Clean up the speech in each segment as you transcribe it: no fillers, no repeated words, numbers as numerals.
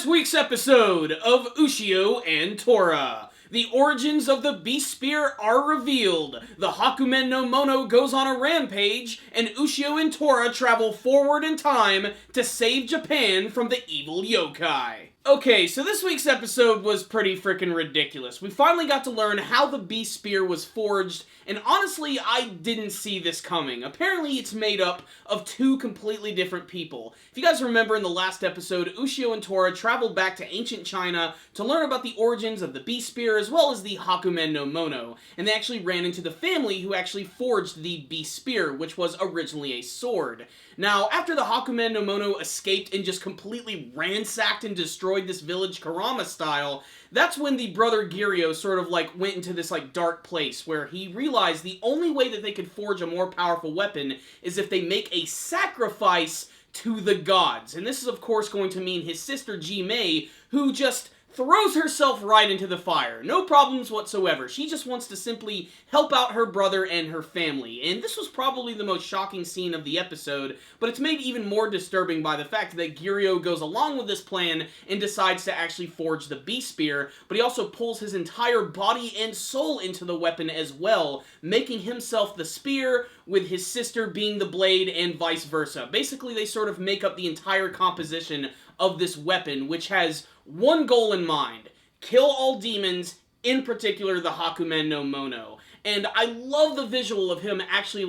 this week's episode of Ushio and Tora. The origins of the Beast Spear are revealed, the Hakumen no Mono goes on a rampage, and Ushio and Tora travel forward in time to save Japan from the evil yokai. Okay, so this week's episode was pretty freaking ridiculous. We finally got to learn how the Beast Spear was forged, and honestly, I didn't see this coming. Apparently, it's made up of two completely different people. If you guys remember in the last episode, Ushio and Tora traveled back to ancient China to learn about the origins of the Beast Spear as well as the Hakumen no Mono, and they actually ran into the family who actually forged the Beast Spear, which was originally a sword. Now, after the Hakumen no Mono escaped and just completely ransacked and destroyed this village Kurama style, that's when the brother Giryo sort of went into this dark place where he realized the only way that they could forge a more powerful weapon is if they make a sacrifice to the gods. And this is of course going to mean his sister Ji-Mei, who just throws herself right into the fire. No problems whatsoever. She just wants to simply help out her brother and her family. And this was probably the most shocking scene of the episode, but it's made even more disturbing by the fact that Giryo goes along with this plan and decides to actually forge the Beast Spear, but he also pulls his entire body and soul into the weapon as well, making himself the spear with his sister being the blade and vice versa. Basically, they sort of make up the entire composition of this weapon, which has one goal in mind: kill all demons, in particular the Hakumen no Mono. And I love the visual of him actually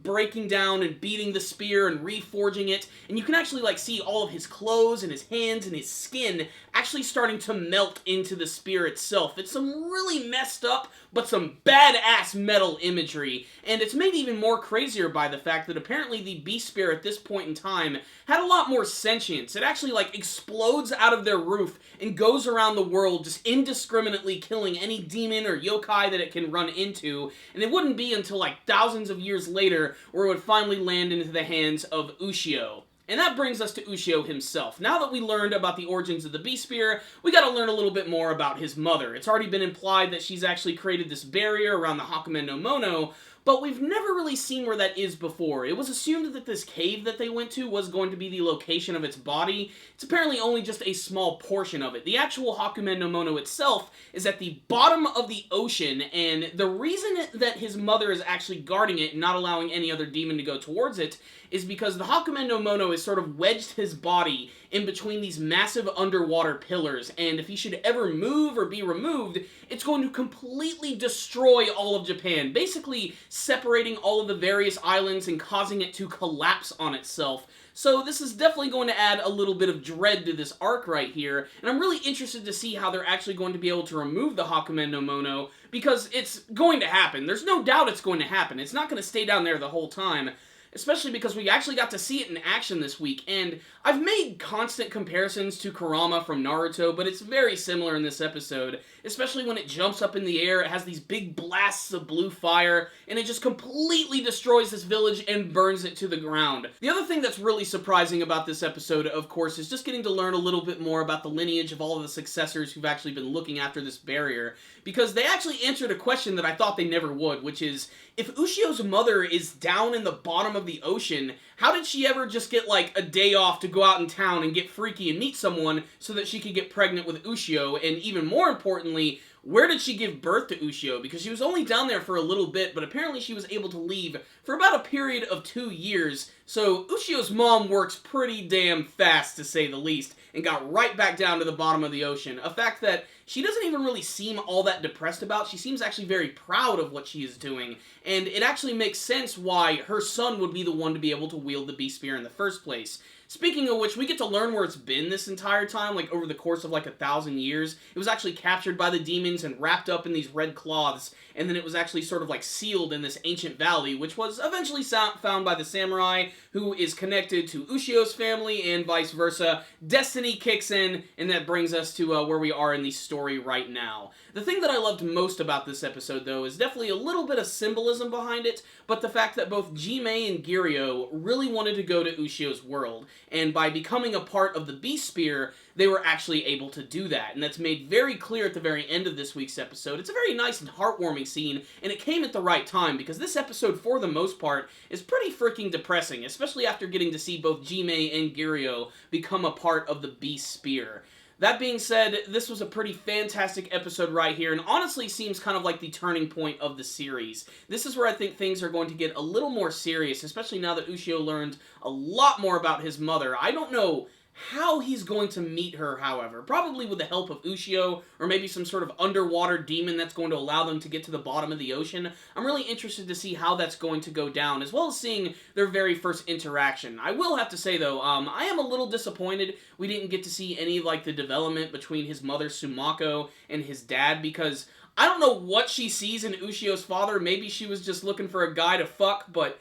breaking down and beating the spear and reforging it, and you can actually see all of his clothes and his hands and his skin actually starting to melt into the spear itself. It's some really messed up but some badass metal imagery, and it's made even more crazier by the fact that apparently the Beast Spear at this point in time had a lot more sentience. It actually explodes out of their roof and goes around the world just indiscriminately killing any demon or yokai that it can run into, and it wouldn't be until thousands of years later where it would finally land into the hands of Ushio. And that brings us to Ushio himself. Now that we learned about the origins of the Beast Spear, we gotta learn a little bit more about his mother. It's already been implied that she's actually created this barrier around the Hakumen no Mono, but we've never really seen where that is before. It was assumed that this cave that they went to was going to be the location of its body. It's apparently only just a small portion of it. The actual Hakumen no Mono itself is at the bottom of the ocean, and the reason that his mother is actually guarding it and not allowing any other demon to go towards it is because the Hakumen no Mono has sort of wedged his body in between these massive underwater pillars, and if he should ever move or be removed, it's going to completely destroy all of Japan, basically separating all of the various islands and causing it to collapse on itself. So this is definitely going to add a little bit of dread to this arc right here, and I'm really interested to see how they're actually going to be able to remove the Hakumen no Mono, because it's going to happen. There's no doubt it's going to happen. It's not going to stay down there the whole time, especially because we actually got to see it in action this week, and I've made constant comparisons to Kurama from Naruto, but it's very similar in this episode, especially when it jumps up in the air, it has these big blasts of blue fire, and it just completely destroys this village and burns it to the ground. The other thing that's really surprising about this episode, of course, is just getting to learn a little bit more about the lineage of all of the successors who've actually been looking after this barrier, because they actually answered a question that I thought they never would, which is, if Ushio's mother is down in the bottom of the ocean, how did she ever just get a day off to go out in town and get freaky and meet someone so that she could get pregnant with Ushio? And even more importantly, where did she give birth to Ushio? Because she was only down there for a little bit, but apparently she was able to leave for about a period of 2 years. So Ushio's mom works pretty damn fast, to say the least, and got right back down to the bottom of the ocean. A fact that she doesn't even really seem all that depressed about. She seems actually very proud of what she is doing, and it actually makes sense why her son would be the one to be able to wield the Beast Spear in the first place. Speaking of which, we get to learn where it's been this entire time, over the course of 1,000 years. It was actually captured by the demons and wrapped up in these red cloths, and then it was actually sort of sealed in this ancient valley, which was eventually found by the samurai, who is connected to Ushio's family, and vice versa. Destiny kicks in, and that brings us to where we are in the story right now. The thing that I loved most about this episode, though, is definitely a little bit of symbolism behind it, but the fact that both Ji-Mei and Giryo really wanted to go to Ushio's world, and by becoming a part of the Beast Spear, they were actually able to do that, and that's made very clear at the very end of this week's episode. It's a very nice and heartwarming scene, and it came at the right time, because this episode, for the most part, is pretty freaking depressing, especially after getting to see both Ji-Mei and Giryo become a part of the Beast Spear. That being said, this was a pretty fantastic episode right here, and honestly seems kind of like the turning point of the series. This is where I think things are going to get a little more serious, especially now that Ushio learned a lot more about his mother. I don't know how he's going to meet her, however. Probably with the help of Ushio, or maybe some sort of underwater demon that's going to allow them to get to the bottom of the ocean. I'm really interested to see how that's going to go down, as well as seeing their very first interaction. I will have to say, though, I am a little disappointed we didn't get to see any, like, the development between his mother, Sumako, and his dad, because I don't know what she sees in Ushio's father. Maybe she was just looking for a guy to fuck, but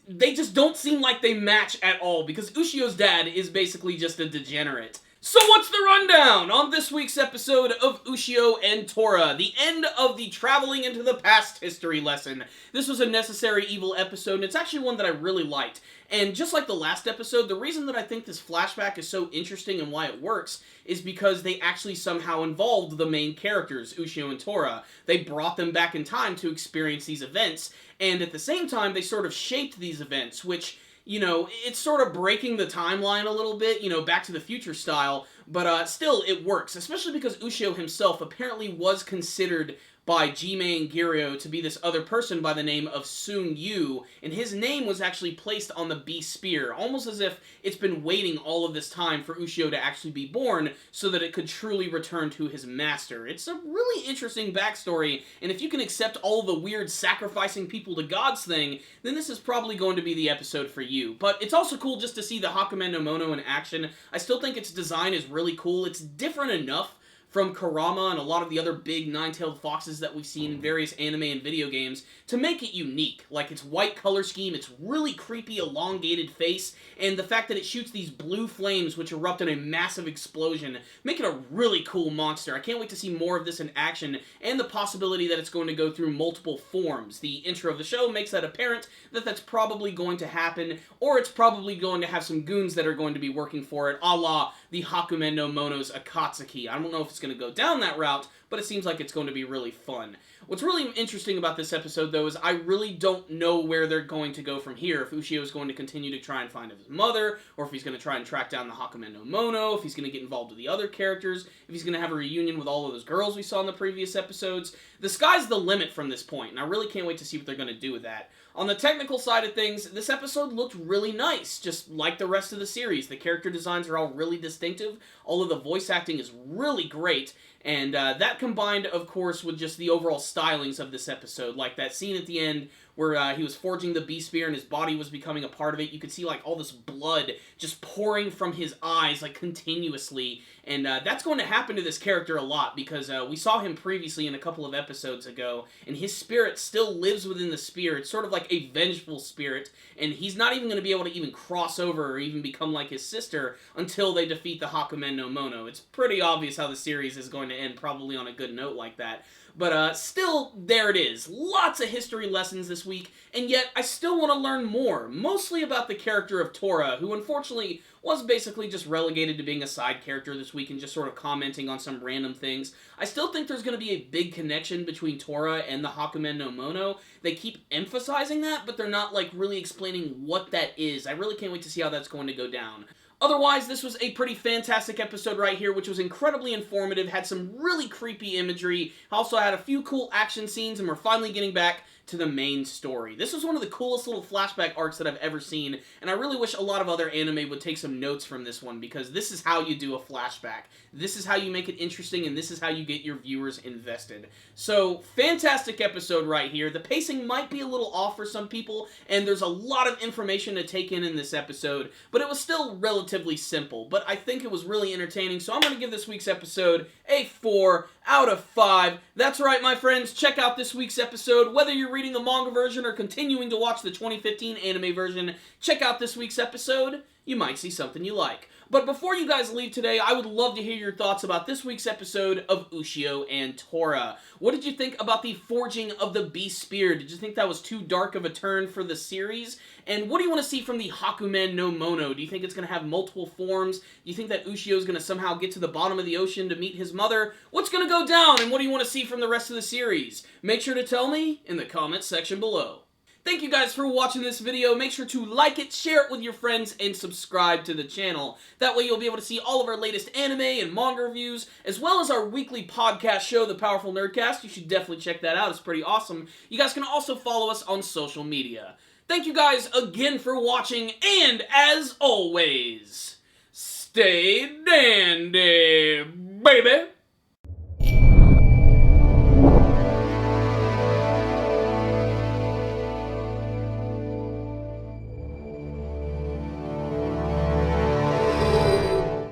they just don't seem like they match at all, because Ushio's dad is basically just a degenerate. So what's the rundown on this week's episode of Ushio and Tora, the end of the Traveling into the Past history lesson? This was a Necessary Evil episode, and it's actually one that I really liked. And just like the last episode, the reason that I think this flashback is so interesting and why it works is because they actually somehow involved the main characters, Ushio and Tora. They brought them back in time to experience these events, and at the same time, they sort of shaped these events, which, you know, it's sort of breaking the timeline a little bit, you know, Back to the Future style, but still, it works, especially because Ushio himself apparently was considered by Jime and Giryo to be this other person by the name of Sung Yu, and his name was actually placed on the Beast Spear, almost as if it's been waiting all of this time for Ushio to actually be born so that it could truly return to his master. It's a really interesting backstory, and if you can accept all the weird sacrificing people to gods thing, then this is probably going to be the episode for you. But it's also cool just to see the Hakumen no Mono in action. I still think its design is really cool. It's different enough from Kurama and a lot of the other big nine-tailed foxes that we've seen in various anime and video games to make it unique. Like its white color scheme, its really creepy elongated face, and the fact that it shoots these blue flames which erupt in a massive explosion make it a really cool monster. I can't wait to see more of this in action, and the possibility that it's going to go through multiple forms. The intro of the show makes that apparent that that's probably going to happen, or it's probably going to have some goons that are going to be working for it, a la the Hakumen no Mono's Akatsuki. I don't know if it's going to go down that route, but it seems like it's going to be really fun. What's really interesting about this episode, though, is I really don't know where they're going to go from here. If Ushio is going to continue to try and find his mother, or if he's going to try and track down the Hakumen no Mono, if he's going to get involved with the other characters, if he's going to have a reunion with all of those girls we saw in the previous episodes. The sky's the limit from this point, and I really can't wait to see what they're going to do with that. On the technical side of things, this episode looked really nice, just like the rest of the series. The character designs are all really distinctive, all of the voice acting is really great, and that combined, of course, with just the overall stylings of this episode, like that scene at the end where he was forging the Beast Spear and his body was becoming a part of it. You could see, like, all this blood just pouring from his eyes, like, continuously. And that's going to happen to this character a lot, because we saw him previously in a couple of episodes ago, and his spirit still lives within the spear. It's sort of like a vengeful spirit, and he's not even going to be able to even cross over or even become like his sister until they defeat the Hakumen no Mono. It's pretty obvious how the series is going to end, probably on a good note like that. But still, there it is. Lots of history lessons this week, and yet I still want to learn more, mostly about the character of Tora, who unfortunately was basically just relegated to being a side character this week and just sort of commenting on some random things. I still think there's going to be a big connection between Tora and the Hakumen no Mono. They keep emphasizing that, but they're not, like, really explaining what that is. I really can't wait to see how that's going to go down. Otherwise, this was a pretty fantastic episode right here, which was incredibly informative, had some really creepy imagery, also had a few cool action scenes, and we're finally getting back to the main story. This was one of the coolest little flashback arcs that I've ever seen, and I really wish a lot of other anime would take some notes from this one, because this is how you do a flashback. This is how you make it interesting, and this is how you get your viewers invested. So, fantastic episode right here. The pacing might be a little off for some people, and there's a lot of information to take in this episode, but it was still relatively simple. But I think it was really entertaining, so I'm going to give this week's episode a 4 out of 5. That's right, my friends. Check out this week's episode. Whether you're reading the manga version or continuing to watch the 2015 anime version, check out this week's episode. You might see something you like. But before you guys leave today, I would love to hear your thoughts about this week's episode of Ushio and Tora. What did you think about the forging of the Beast Spear? Did you think that was too dark of a turn for the series? And what do you want to see from the Hakumen no Mono? Do you think it's going to have multiple forms? Do you think that Ushio is going to somehow get to the bottom of the ocean to meet his mother? What's going to go down, and what do you want to see from the rest of the series? Make sure to tell me in the comments section below. Thank you guys for watching this video. Make sure to like it, share it with your friends, and subscribe to the channel. That way you'll be able to see all of our latest anime and manga reviews, as well as our weekly podcast show, The Powerful Nerdcast. You should definitely check that out. It's pretty awesome. You guys can also follow us on social media. Thank you guys again for watching, and as always, stay dandy, baby!